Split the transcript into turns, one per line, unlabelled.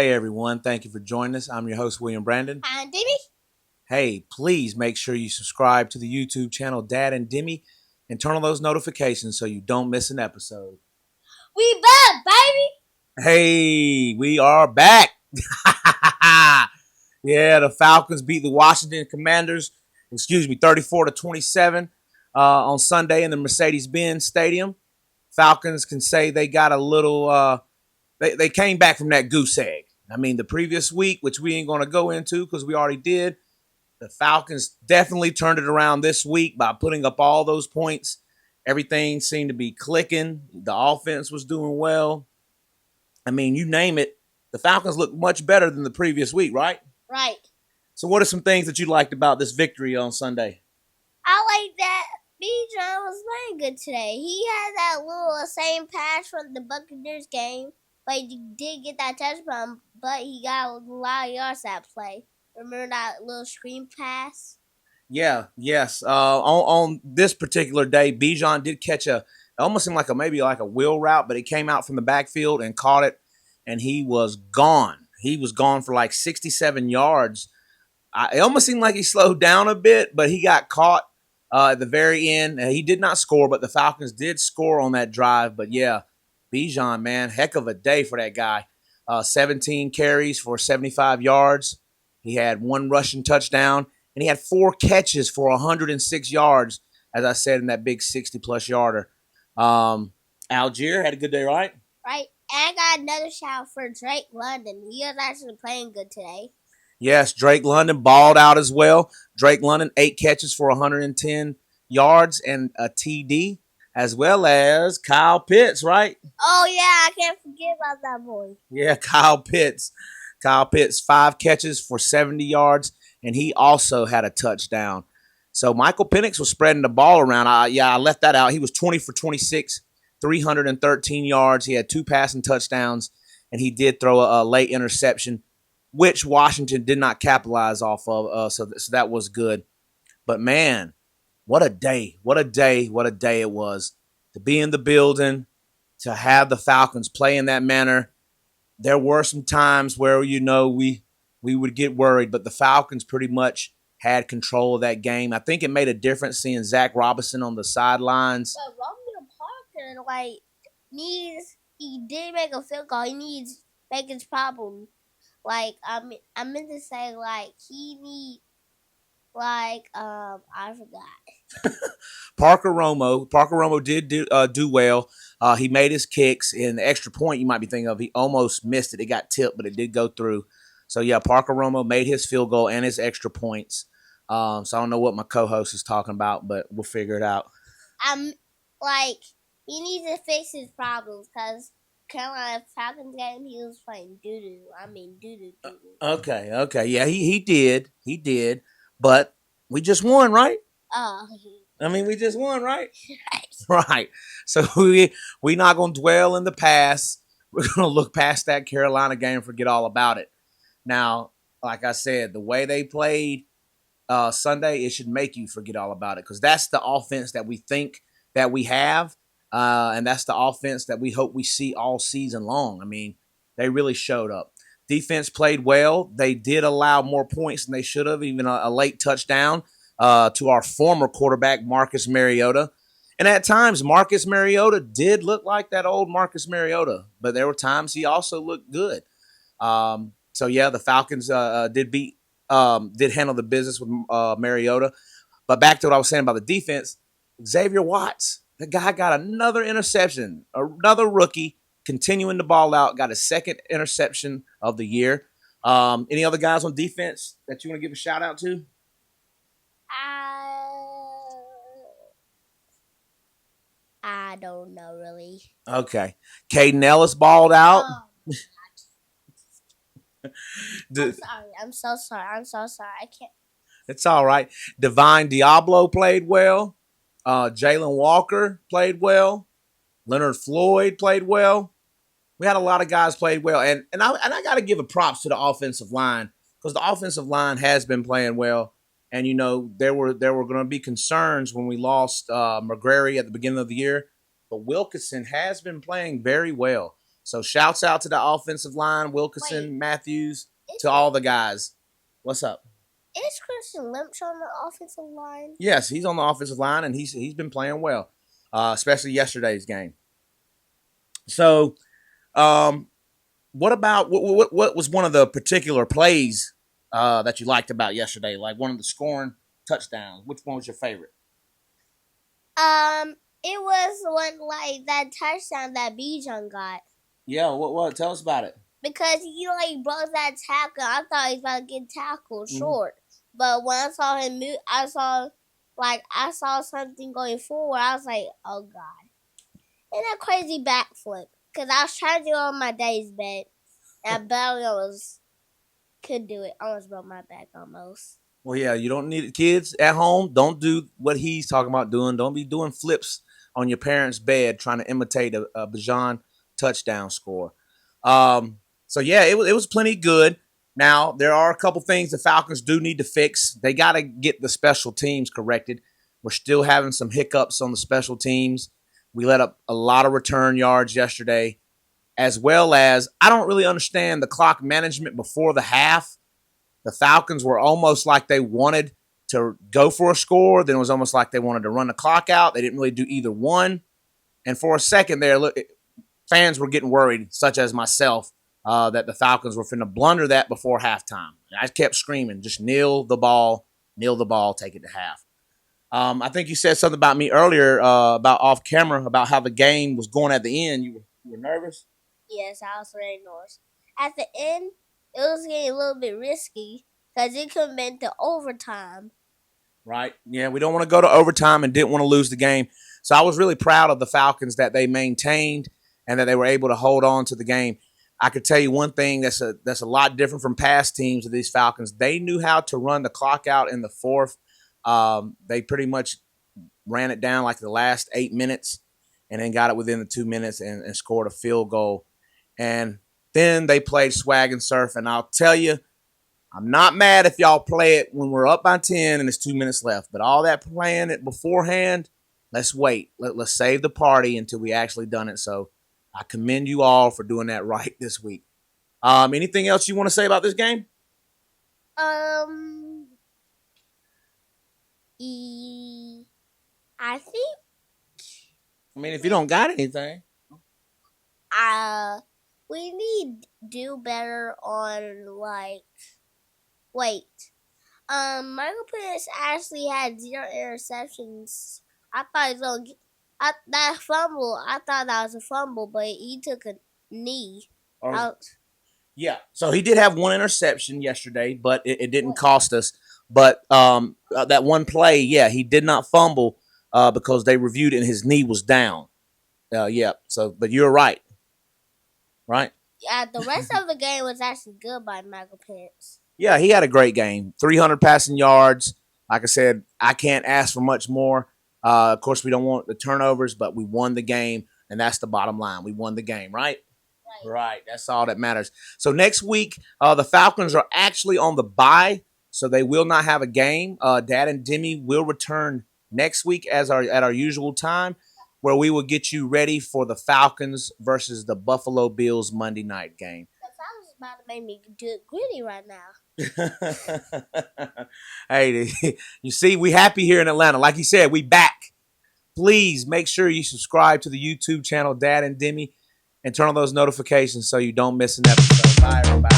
day, everyone. Thank you for joining us. I'm your host, William Brandon.
And Demi,
Hey, please make sure you subscribe to the YouTube channel Dad and Demi and turn on those notifications so you don't miss an episode.
we back, baby.
Hey, we are back. Yeah, the Falcons beat the Washington Commanders, 34-27 on Sunday in the Mercedes-Benz Stadium. Falcons can say they got a little, they came back from that goose egg. I mean, the previous week, which we ain't going to go into because we already did, the Falcons definitely turned it around this week by putting up all those points. Everything seemed to be clicking. The offense was doing well. I mean, you name it, the Falcons looked much better than the previous week, right?
Right.
So what are some things that you liked about this victory on Sunday?
I like that Bijan was playing good today. He had that little same pass from the Buccaneers game, but he did get that touchdown, but he got a lot of yards that play. Remember that little screen pass?
Yeah, yes. On this particular day, Bijan did catch it almost seemed like maybe like a wheel route, but he came out from the backfield and caught it, and he was gone. He was gone for like 67 yards. It almost seemed like he slowed down a bit, but he got caught at the very end. He did not score, but the Falcons did score on that drive. But yeah, Bijan, man, heck of a day for that guy. 17 carries for 75 yards. He had one rushing touchdown, and he had 4 catches for 106 yards, as I said, in that big 60-plus yarder. Algier had a good day, right?
Right. And I got another shout for Drake London. He was actually playing good today.
Yes, Drake London balled out as well. Drake London, 8 catches for 110 yards and a TD, as well as Kyle Pitts, right?
Oh, yeah, I can't forget about that boy.
Yeah, Kyle Pitts. Kyle Pitts, 5 catches for 70 yards, and he also had a touchdown. So Michael Penix was spreading the ball around. I left that out. He was 20 for 26, 313 yards. He had 2 passing touchdowns, and he did throw a late interception, which Washington did not capitalize off of. So that was good. But, man, what a day. What a day. What a day it was to be in the building, to have the Falcons play in that manner. There were some times where, we would get worried, but the Falcons pretty much had control of that game. I think it made a difference seeing Zach Robinson on the sidelines.
But Robinson Parker, he did make a field goal. He needs to make his problem. I meant to say, he need, I forgot.
Parker Romo did do well. He made his kicks. In the extra point, you might be thinking of, he almost missed it. It got tipped, but it did go through. So, yeah, Parker Romo made his field goal and his extra points. So I don't know what my co-host is talking about, but we'll figure it out.
He needs to fix his problems because Carolina Falcons game, he was playing doo-doo. Doo-doo.
Okay. Yeah, he did. But we just won, right? We just won, right? Right. So we not going to dwell in the past. We're going to look past that Carolina game and forget all about it. Now, like I said, the way they played Sunday, it should make you forget all about it because that's the offense that we think that we have, and that's the offense that we hope we see all season long. They really showed up. Defense played well. They did allow more points than they should have, even a late touchdown to our former quarterback, Marcus Mariota. And at times, Marcus Mariota did look like that old Marcus Mariota, but there were times he also looked good. So, yeah, the Falcons did handle the business with Mariota. But back to what I was saying about the defense, Xavier Watts, the guy got another interception, another rookie, continuing the ball out, got a second interception of the year. Any other guys on defense that you want to give a shout out to?
I don't know, really.
Okay. Caden Ellis balled out.
I'm so sorry. I can't.
It's all right. Divine Diablo played well. Jalen Walker played well. Leonard Floyd played well. We had a lot of guys played well. And I got to give a props to the offensive line because the offensive line has been playing well. And, there were going to be concerns when we lost McGrary at the beginning of the year. But Wilkinson has been playing very well. So shouts out to the offensive line, Wilkerson, Matthews, to all the guys. What's up?
Is Christian Lynch on the offensive line?
Yes, he's on the offensive line, and he's been playing well, especially yesterday's game. So, what about what was one of the particular plays that you liked about yesterday? Like one of the scoring touchdowns. Which one was your favorite?
It was one like that touchdown that Bijan got.
Yeah, what? Tell us about it.
Because he like broke that tackle. I thought he was about to get tackled short. But when I saw him move, I saw something going forward. I was like, oh God. And a crazy backflip. Because I was trying to do it on my dad's bed. And I barely could do it. I almost broke my back almost.
Well, yeah, you don't need kids at home. Don't do what he's talking about doing. Don't be doing flips on your parents' bed trying to imitate a Bijan touchdown score. So yeah, it was plenty good. Now there are a couple things the Falcons do need to fix. They got to get the special teams corrected. We're still having some hiccups on the special teams. We let up a lot of return yards yesterday, as well as I don't really understand the clock management before the half. The Falcons were almost like they wanted to go for a score. Then it was almost like they wanted to run the clock out. They didn't really do either one. And for a second there, fans were getting worried, such as myself, that the Falcons were finna blunder that before halftime. I kept screaming, just kneel the ball, take it to half. I think you said something about me earlier about off camera about how the game was going at the end. You were nervous?
Yes, I was very nervous. At the end, it was getting a little bit risky because it could have been to overtime.
Right. Yeah, we don't want to go to overtime and didn't want to lose the game. So I was really proud of the Falcons that they maintained and that they were able to hold on to the game. I could tell you one thing that's a lot different from past teams of these Falcons. They knew how to run the clock out in the fourth. They pretty much ran it down like the last 8 minutes and then got it within the 2 minutes and scored a field goal. And then they played swag and surf. And I'll tell you, I'm not mad if y'all play it when we're up by 10 and there's 2 minutes left. But all that playing it beforehand, let's wait. Let's save the party until we actually done it. So I commend you all for doing that right this week. Anything else you want to say about this game?
I think.
I mean, if you don't got anything.
We need to do better on Michael Penix actually had 0 interceptions. I thought he was gonna get that fumble. I thought that was a fumble, but he took a knee.
Yeah, so he did have 1 interception yesterday, but it didn't cost us. But that one play, yeah, he did not fumble because they reviewed it and his knee was down. Yeah, so, but you're right. Right?
Yeah, the rest of the game was actually good by Michael Penix.
Yeah, he had a great game. 300 passing yards. Like I said, I can't ask for much more. Of course, we don't want the turnovers, but we won the game, and that's the bottom line. We won the game, right? Right. That's all that matters. So next week, the Falcons are actually on the bye, so they will not have a game. Dad and Demi will return next week at our usual time, where we will get you ready for the Falcons versus the Buffalo Bills Monday night game.
The Falcons about to make me do it gritty right now.
Hey, you see, we happy here in Atlanta. Like you said, we back. Please make sure you subscribe to the YouTube channel, Dad and Demi, and turn on those notifications so you don't miss an episode. Bye, everybody.